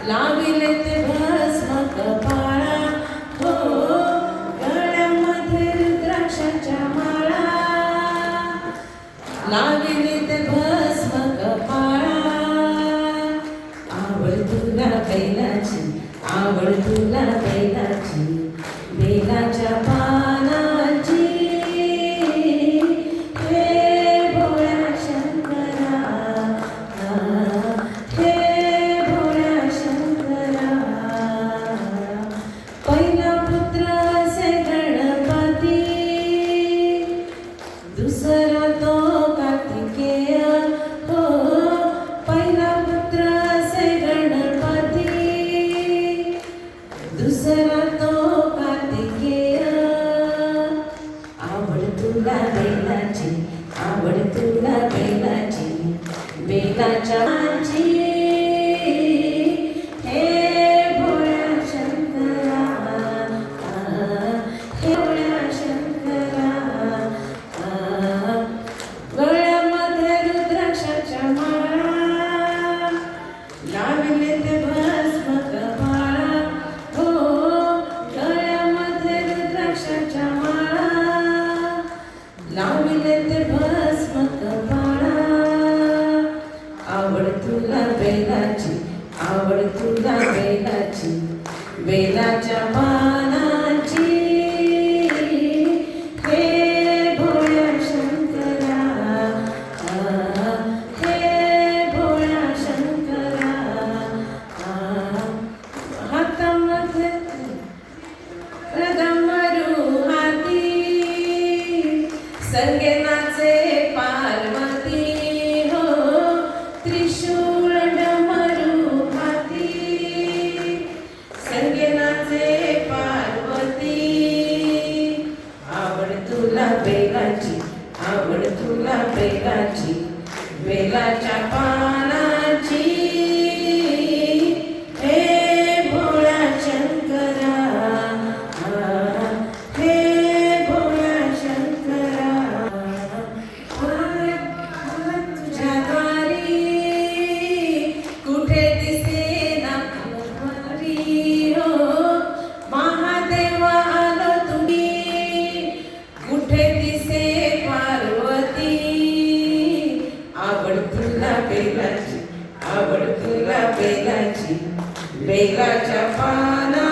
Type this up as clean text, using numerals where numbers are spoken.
La Vella ते भस्म कपाळा, हो गळ्यामध्ये रुद्राक्षाच्या माळा. लाविले ते भस्म कपाळा, आवड तुला बैलाची, आवड तुला बैलाची, बेलाच्या पानाची. हे भोळ्या शंकरा, हे भोळ्या शंकरा. पहिला पुत्र असे गणपती, दुसरा तो कार्तिकेय, हो पहिला पुत्र असे गणपती, दुसरा तो कार्तिकेय. आवड तुला बैलाची, आवड तुला बैलाची, बेलाच्या माची. हे भोळ्या शंकरा, हे भोळ्या शंकरा. गळ्यामध्ये रुद्राक्षाच्या माळा, लाविले ते भस्म कपाळा, हो गळ्यामध्ये रुद्राक्षाच्या माळा. लाविले ते भस्म कपाळा, आवड तुला बैलाची, आवड तुला बैलाची, बेलाच्या पानाची. हे भोळ्या शंकरा, हे भोळ्या शंकरा. हातामध्ये डमरू हाती, संगे नाचे पार्वती, हो त्रिशूळ डमरू हाती, संगे नाचे पार्वती. आवड तुला बैलाची, आवड तुला बैलाची, बेलाच्या पानाची. हे भोळ्या शंकरा, हे भोळ्या शंकरा. तुझ्या द्वारी कुठे दिसेना कुमारी, हो महादेव आलो तुम्ही, कुठे दिसे पार्वती. आवड तुला बैलाची, आवड तुला बैलाची, बेलाच्या पाना.